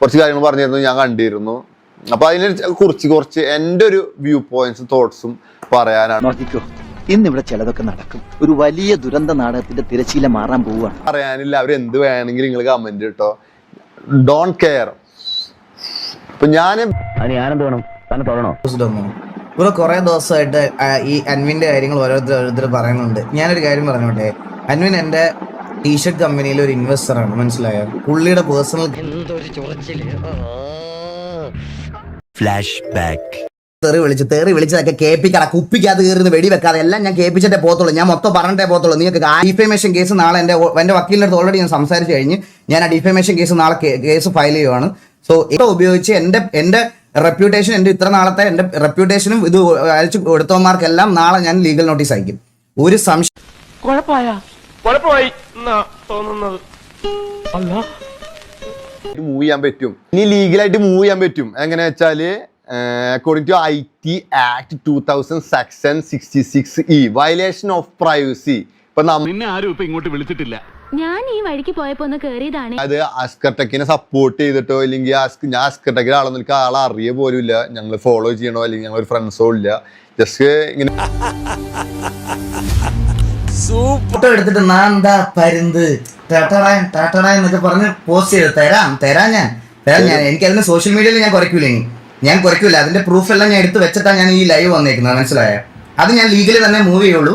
കുറച്ച് കാര്യങ്ങൾ പറഞ്ഞിരുന്നു, ഞാൻ കണ്ടിരുന്നു. അപ്പൊ അതിനെ കുറച്ച് എൻ്റെ ഒരു വ്യൂ പോയിന്റ്സും തോട്ട്സും പറയാനാണ്. ഇന്നിവിടെ ചിലതൊക്കെ നടക്കും. ഒരു വലിയ ദുരന്ത നാടകത്തിന്റെ തിരശീല മാറാൻ പോവുകയാണ്. പറയാനില്ല, അവരെന്ത് വേണമെങ്കിലും നിങ്ങൾ കമന്റ് കേട്ടോ, ഡോണ്ട് കെയർ. അപ്പൊ ഞാനെന്ത് വേണം തന്നെ തുടരണോ? ഇവിടെ കുറെ ദിവസമായിട്ട് ഈ അൻവിന്റെ കാര്യങ്ങൾ ഓരോരുത്തർ പറയുന്നുണ്ട്. ഞാനൊരു കാര്യം പറഞ്ഞോട്ടെ, അൻവിൻ എന്റെ ടീഷർട്ട് കമ്പനിയിലെ ഒരു ഇൻവെസ്റ്റർ ആണ്, മനസ്സിലായോ? പുള്ളിയുടെ പേഴ്സണൽ ഫ്ലാഷ് ബാക്ക് തെറി വിളിച്ചതൊക്കെ കേൾപ്പിക്കാതെ കുപ്പിക്കകത്ത് കയറുന്ന വെടി വെക്കാതെ എല്ലാം ഞാൻ കേൾപ്പിച്ചിട്ടേ പോകത്തുള്ളൂ. ഞാൻ മൊത്തം പറഞ്ഞിട്ടേ പോകത്തുള്ളൂ. നിങ്ങൾക്ക് ഡിഫേമേഷൻ കേസ് നാളെ എന്റെ വക്കീലിന്റെ അടുത്ത് ഓൾറെഡി ഞാൻ സംസാരിച്ചു കഴിഞ്ഞ് ഞാൻ ആ ഡിഫേമേഷൻ കേസ് നാളെ കേസ് ഫയൽ ചെയ്യുവാണ്. സോ ഇത് ഉപയോഗിച്ച് എന്റെ റെപ്യൂട്ടേഷൻ, എന്റെ ഇത്ര നാളത്തെ എന്റെ റെപ്യൂട്ടേഷനും ഇത് അയച്ചു കൊടുത്തവന്മാർക്കെല്ലാം നാളെ ഞാൻ ലീഗൽ നോട്ടീസ് അയക്കും. ഒരു സംശയം മൂവ് ചെയ്യാൻ പറ്റും, ഇനി ലീഗലായിട്ട് മൂവ് ചെയ്യാൻ പറ്റും. എങ്ങനെ വെച്ചാല് according to IT Act 2000 Section 66E violation of privacy. ഇപ്പൊ നിന്നെ ആരും ഇപ്പൊ ഇങ്ങോട്ട് വിളിച്ചിട്ടില്ല. ഞാൻ ഈ വഴിക്ക് പോയപ്പോ ഒന്ന് കേറിയതാണ്. അത് അസ്കർ ടെക്കിനെ സപ്പോർട്ട് ചെയ്തിട്ടോ അല്ലെങ്കിൽ ഞാൻ അസ്കർ ടെക്കിന് ആളെന്ന് എനിക്ക് ആളെ അറിയ പോലും ഇല്ല, ഞങ്ങൾ ഫോളോ ചെയ്യണോ അല്ലെങ്കിൽ ഞങ്ങൾ ഒരു ഫ്രണ്ട്സോ ഇല്ല, ജസ്റ്റ് ഇങ്ങനെ ഫോട്ടോ എടുത്തിട്ട് നാന്താ പരുന്ത് എന്നൊക്കെ പറഞ്ഞ് പോസ്റ്റ് ചെയ്ത് തരാം ഞാൻ എനിക്കതിന് സോഷ്യൽ മീഡിയയിൽ ഞാൻ കുറയ്ക്കൂല. അതിന്റെ പ്രൂഫ് എല്ലാം ഞാൻ എടുത്ത് വെച്ചിട്ടാണ് ഞാൻ ഈ ലൈവ് വന്നേക്കുന്നത്, മനസ്സിലായോ? അത് ഞാൻ ലീഗലി തന്നെ മൂവ് ചെയ്യുള്ളൂ.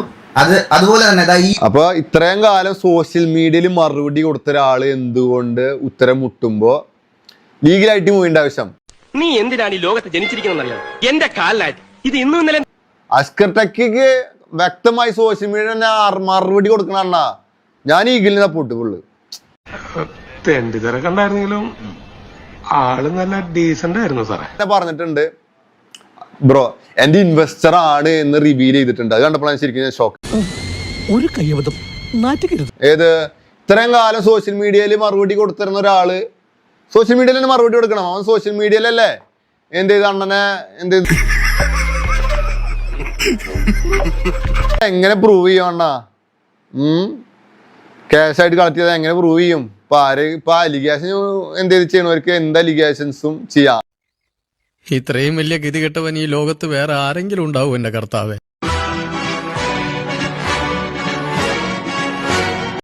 അതുപോലെ തന്നെ അപ്പൊ ഇത്രയും കാലം സോഷ്യൽ മീഡിയയിൽ മറുപടി കൊടുത്ത ഒരാള് എന്തുകൊണ്ട് ഉത്തരം മുട്ടുമ്പോ ലീഗലായിട്ട് മൂവിന്റെ ആവശ്യം? നീ എന്തിനാണ് ഈ ലോകത്ത് ജനിച്ചിരിക്കുന്നറിയാം? എന്റെ കാലിലായിട്ട് ഇത് ഇന്നും ഇന്നലെ അസ്കർ ടെക്കിക്ക് വ്യക്തമായി സോഷ്യൽ മീഡിയ മറുപടി കൊടുക്കണ ഞാൻ ഈഗിളിനെ സപ്പോർട്ട് ഫുള്ള്. കണ്ടായിരുന്നെങ്കിലും ആള് നല്ല ഡീസന്റ് ആയിരുന്നു സാറേ. പറഞ്ഞിട്ടുണ്ട് ബ്രോ എന്റെ ഇൻവെസ്റ്റർ ആണ് എന്ന് റിവീൽ ചെയ്തിട്ടുണ്ട്. അത് കണ്ടപ്പോഴാണ് ശരിക്കും ഷോക്ക്. ഒരു കയ്യബദ്ധം നാറ്റുകരുത്. ഏത് ഇത്രയും കാലം സോഷ്യൽ മീഡിയയിൽ മറുപടി കൊടുത്തിരുന്ന ഒരാള് സോഷ്യൽ മീഡിയയിൽ തന്നെ മറുപടി കൊടുക്കണം. അവൻ സോഷ്യൽ മീഡിയയിലല്ലേ എന്ത് ചെയ്ത് അണ്ണനെ എന്ത് ചെയ്ത് എങ്ങനെ പ്രൂവ് ചെയ്യും അണ്ണാ? കേസായിട്ട് കളക്ട് ചെയ്താൽ എങ്ങനെ പ്രൂവ് ചെയ്യും? ഇപ്പൊ അലിഗേഷൻ എന്ത് ചെയ്യണവർക്ക് എന്ത് അലിഗേഷൻസും ചെയ്യാം. ഇത്രയും വലിയ ഗതികെട്ടവൻ ഈ ലോകത്ത് വേറെ ആരെങ്കിലും ഉണ്ടാവും എന്റെ കർത്താവേ?